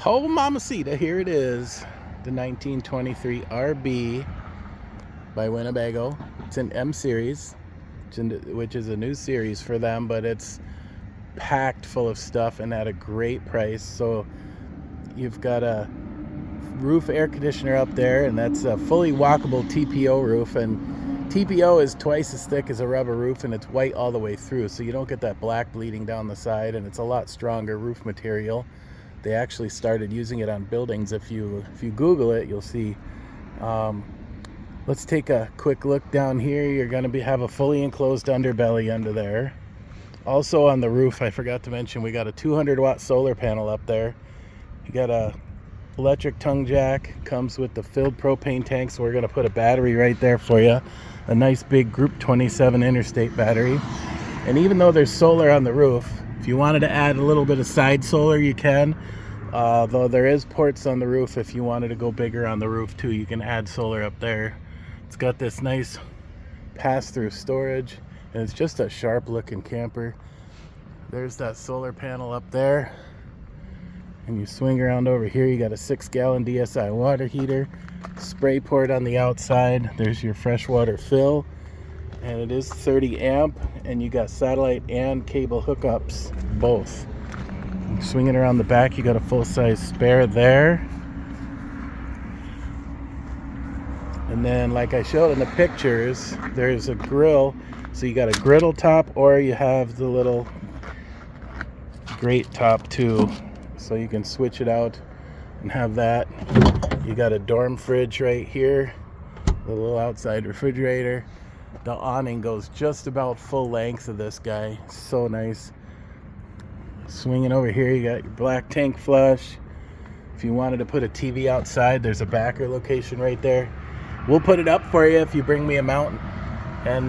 Oh, mamacita, here it is. The 1923 RB by Winnebago. It's an M Series, which is a new series for them, but it's packed full of stuff and at a great price. So you've got a roof air conditioner up there, and that's a fully walkable TPO roof, and TPO is twice as thick as a rubber roof, and it's white all the way through, so you don't get that black bleeding down the side, and it's a lot stronger roof material. They actually started using it on buildings. If you Google it, you'll see. Let's take a quick look down here. You're going to have a fully enclosed underbelly under there. Also on the roof, I forgot to mention, we got a 200-watt solar panel up there. You got a electric tongue jack, comes with the filled propane tank, so we're going to put a battery right there for you. A nice big Group 27 interstate battery. And even though there's solar on the roof, if you wanted to add a little bit of side solar, you can. Though there is ports on the roof, if you wanted to go bigger on the roof too, you can add solar up there. It's got this nice pass-through storage, and it's just a sharp looking camper. There's that solar panel up there. And you swing around over here, you got a 6-gallon DSI water heater, spray port on the outside. There's your freshwater fill, and it is 30 amp, and you got satellite and cable hookups, both. And swinging around the back, you got a full-size spare there. And then, like I showed in the pictures, there's a grill. So you got a griddle top, or you have the little grate top too. So you can switch it out and have that. You got a dorm fridge right here, the little outside refrigerator. The awning goes just about full length of this guy. So nice. Swinging over here, you got your black tank flush. If you wanted to put a TV outside, there's a backer location right there. We'll put it up for you if you bring me a mount, and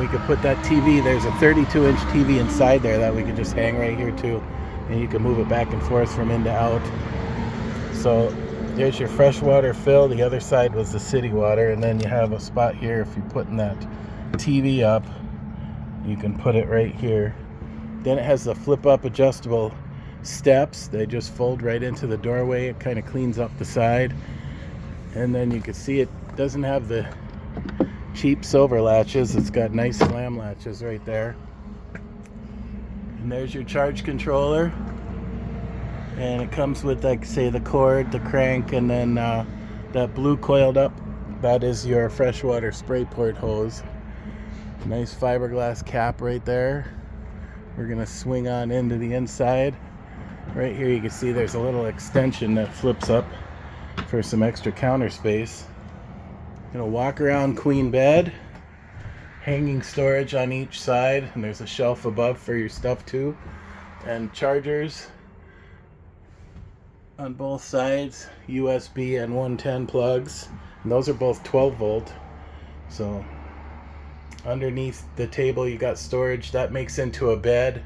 we could put that TV. There's a 32-inch TV inside there that we could just hang right here too, and you can move it back and forth from in to out. So there's your freshwater fill. The other side was the city water, and then you have a spot here. If you're putting that TV up, you can put it right here. Then it has the flip-up adjustable steps. They just fold right into the doorway. It kind of cleans up the side. And then you can see it doesn't have the cheap silver latches. It's got nice slam latches right there. And there's your charge controller. And it comes with, like, say, the cord, the crank, and then that blue coiled up, that is your freshwater spray port hose. Nice fiberglass cap right there. We're gonna swing on into the inside. Right here you can see there's a little extension that flips up for some extra counter space. Gonna walk around queen bed, hanging storage on each side, and there's a shelf above for your stuff too, and chargers on both sides, USB and 110 plugs, and those are both 12 volt. So underneath the table you got storage that makes into a bed.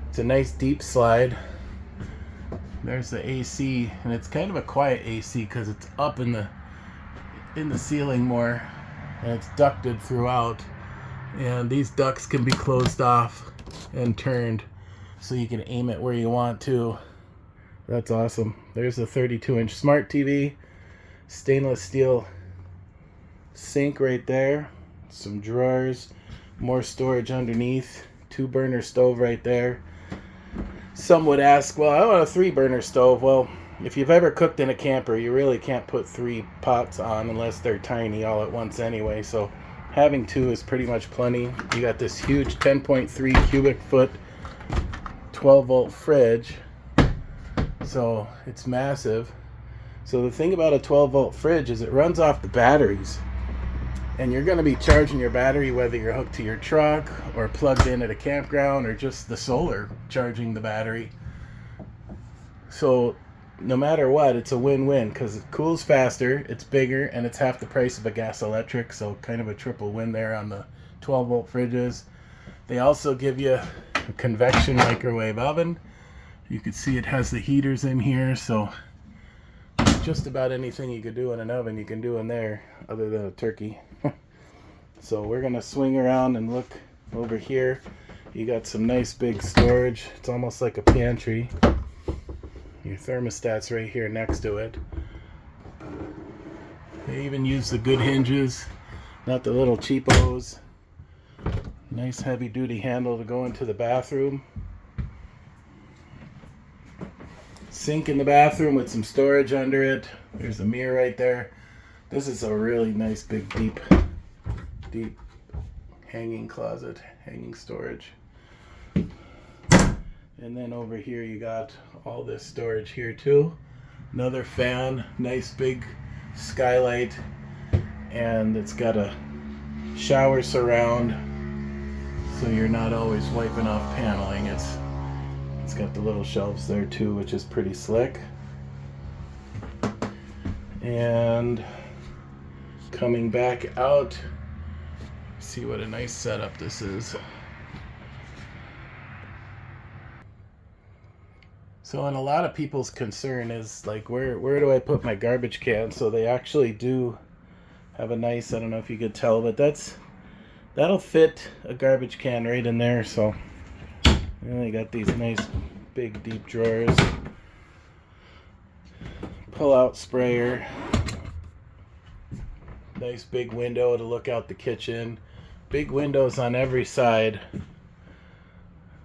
It's a nice deep slide. There's the AC, and it's kind of a quiet AC because it's up in the ceiling more, and it's ducted throughout. And these ducts can be closed off and turned, so you can aim it where you want to. That's awesome. There's a 32-inch smart TV, stainless steel sink right there, some drawers, more storage underneath, 2-burner stove right there. Some would ask, well, I want a 3-burner stove. Well, if you've ever cooked in a camper, you really can't put 3 pots on unless they're tiny all at once anyway. So having 2 is pretty much plenty. You got this huge 10.3 cubic foot 12-volt fridge. So it's massive. So the thing about a 12-volt fridge is it runs off the batteries. And you're going to be charging your battery whether you're hooked to your truck or plugged in at a campground or just the solar charging the battery. So no matter what, it's a win-win because it cools faster, it's bigger, and it's half the price of a gas electric. So kind of a triple win there on the 12-volt fridges. They also give you a convection microwave oven. You can see it has the heaters in here. So just about anything you could do in an oven you can do in there other than a turkey. So we're gonna swing around and look over here. You got some nice big storage. It's almost like a pantry. Your thermostat's right here next to it. They even use the good hinges, not the little cheapos. Nice heavy duty handle to go into the bathroom. Sink in the bathroom with some storage under it. There's a mirror right there. This is a really nice big deep hanging closet, hanging storage. And then over here you got all this storage here too. Another fan, nice big skylight, and it's got a shower surround, so you're not always wiping off paneling. It's got the little shelves there too, which is pretty slick. And coming back out, see what a nice setup this is. So, and a lot of people's concern is like, where do I put my garbage can? So they actually do have a nice, I don't know if you could tell, but that'll fit a garbage can right in there. So you got these nice big deep drawers, pull out sprayer, nice big window to look out the kitchen, big windows on every side.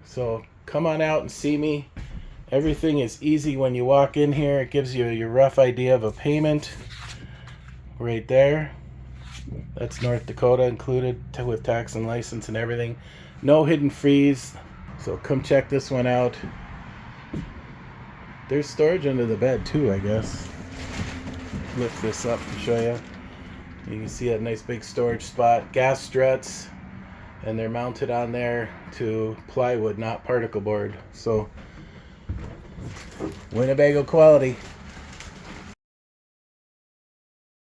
So come on out and see me. Everything is easy when you walk in here. It gives you your rough idea of a payment right there. That's North Dakota included with tax and license and everything. No hidden fees. So come check this one out. There's storage under the bed too, I guess. Lift this up to show you. You can see that nice big storage spot. Gas struts, and they're mounted on there to plywood, not particle board. So Winnebago quality.